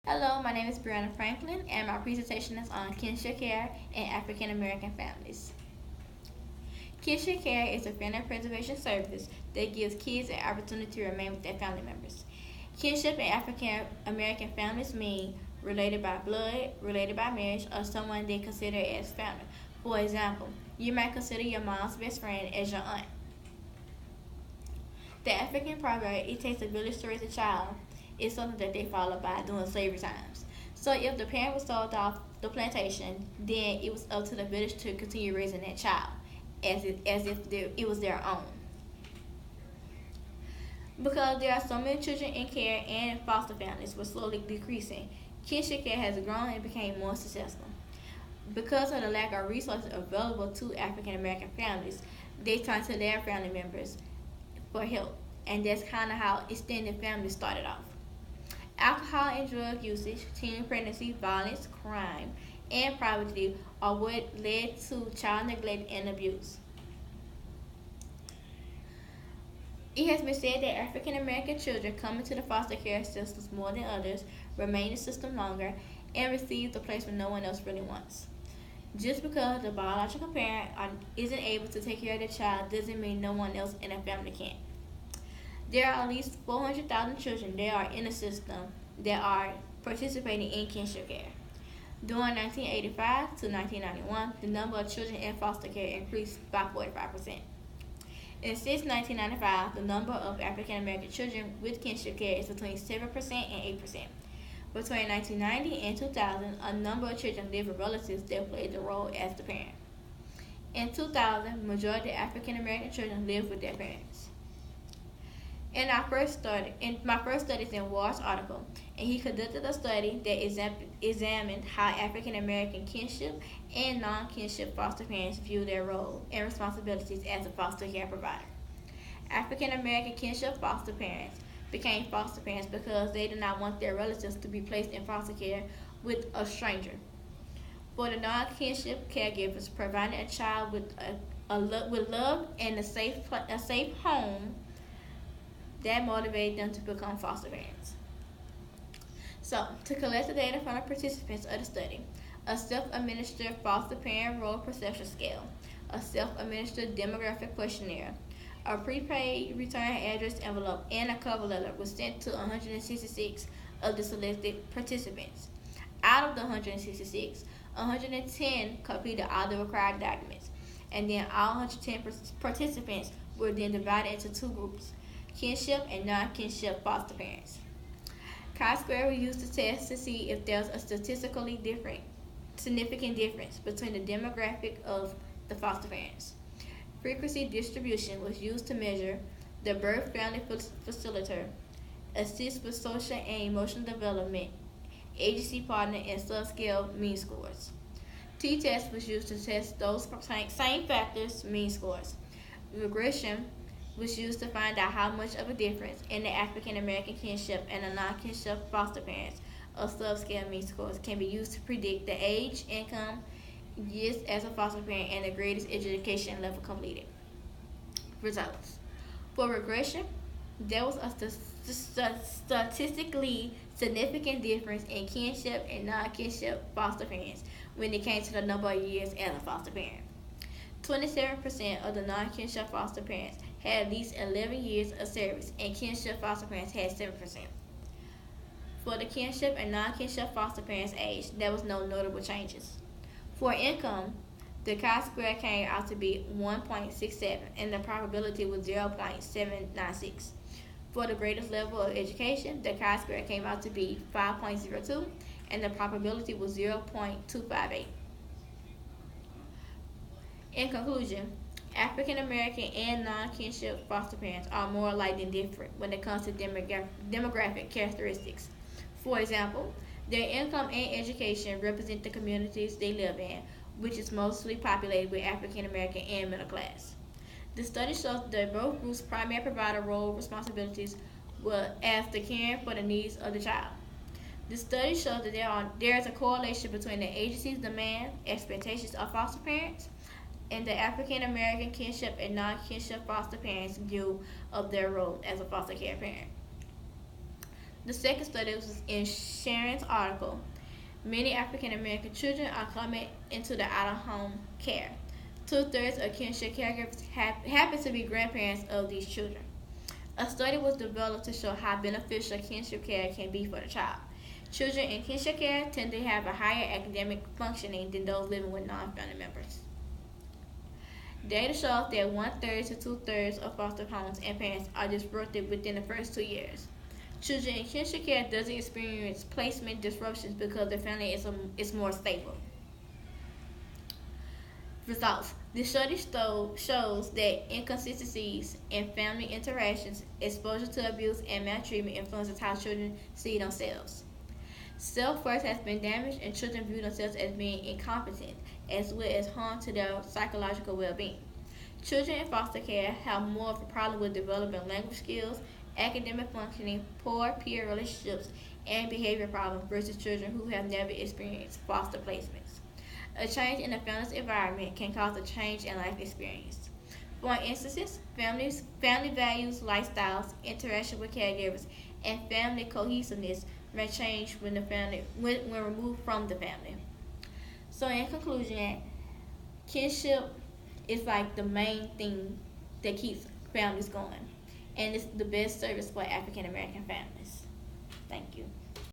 Hello, my name is Brianna Franklin, and my presentation is on kinship care and African American families. Kinship care is a family preservation service that gives kids an opportunity to remain with their family members. Kinship in African American families mean related by blood, related by marriage, or someone they consider as family. For example, you might consider your mom's best friend as your aunt. The African proverb, "It takes a village to raise a child," is something that they followed by during slavery times. So if the parent was sold off the plantation, then it was up to the village to continue raising that child as if it was their own. Because there are so many children in care and in foster families were slowly decreasing, kinship care has grown and became more successful. Because of the lack of resources available to African American families, they turn to their family members for help, and that's kind of how extended families started off. Alcohol and drug usage, teen pregnancy, violence, crime, and poverty are what led to child neglect and abuse. It has been said that African American children come into the foster care systems more than others, remain in the system longer, and receive the placement no one else really wants. Just because the biological parent isn't able to take care of the child doesn't mean no one else in the family can't. There are at least 400,000 children that are in the system that are participating in kinship care. During 1985 to 1991, the number of children in foster care increased by 45%. And since 1995, the number of African American children with kinship care is between 7% and 8%. Between 1990 and 2000, a number of children lived with relatives that played the role as the parent. In 2000, the majority of African American children lived with their parents. In my first studies in Ward's article, and he conducted a study that examined how African American kinship and non-kinship foster parents view their role and responsibilities as a foster care provider. African American kinship foster parents became foster parents because they did not want their relatives to be placed in foster care with a stranger. For the non-kinship caregivers, providing a child with love and a safe home that motivated them to become foster parents. So, to collect the data from the participants of the study, a self-administered foster parent role perception scale, a self-administered demographic questionnaire, a prepaid return address envelope, and a cover letter was sent to 166 of the selected participants. Out of the 166, 110 completed all the required documents, and then all 110 participants were then divided into two groups: kinship and non-kinship foster parents. Chi-square was used to test to see if there was a statistically significant difference between the demographic of the foster parents. Frequency distribution was used to measure the birth family facilitator, assist with social and emotional development, agency partner, and subscale mean scores. T-test was used to test those same factors, mean scores. Regression was used to find out how much of a difference in the African American kinship and the non-kinship foster parents of subscale mean scores can be used to predict the age, income, years as a foster parent, and the greatest education level completed. Results. For regression, there was a statistically significant difference in kinship and non-kinship foster parents when it came to the number of years as a foster parent. 27% of the non-kinship foster parents had at least 11 years of service, and kinship foster parents had 7%. For the kinship and non-kinship foster parents' age, there was no notable changes. For income, the chi-square came out to be 1.67, and the probability was 0.796. For the greatest level of education, the chi-square came out to be 5.02, and the probability was 0.258. In conclusion, African American and non-kinship foster parents are more alike than different when it comes to demographic characteristics. For example, their income and education represent the communities they live in, which is mostly populated with African American and middle class. The study shows that both groups' primary provider role responsibilities were as the caring for the needs of the child. The study shows that there is a correlation between the agency's demand, expectations of foster parents, and the African American kinship and non-kinship foster parents' view of their role as a foster care parent. The second study was in Sharon's article. Many African American children are coming into the out-of-home care. 2/3 of kinship caregivers happen to be grandparents of these children. A study was developed to show how beneficial kinship care can be for the child. Children in kinship care tend to have a higher academic functioning than those living with non-family members. Data shows that 1/3 to 2/3 of foster homes and parents are disrupted within the first 2 years. Children in kinship care doesn't experience placement disruptions because the family is more stable. Results. The study shows that inconsistencies in family interactions, exposure to abuse, and maltreatment influences how children see themselves. Self-worth has been damaged, and children view themselves as being incompetent, as well as harm to their psychological well-being. Children in foster care have more of a problem with developing language skills, academic functioning, poor peer relationships, and behavior problems versus children who have never experienced foster placements. A change in the family's environment can cause a change in life experience. For instance, family values, lifestyles, interaction with caregivers, and family cohesiveness may change when removed from the family. So in conclusion, kinship is like the main thing that keeps families going, and it's the best service for African American families. Thank you.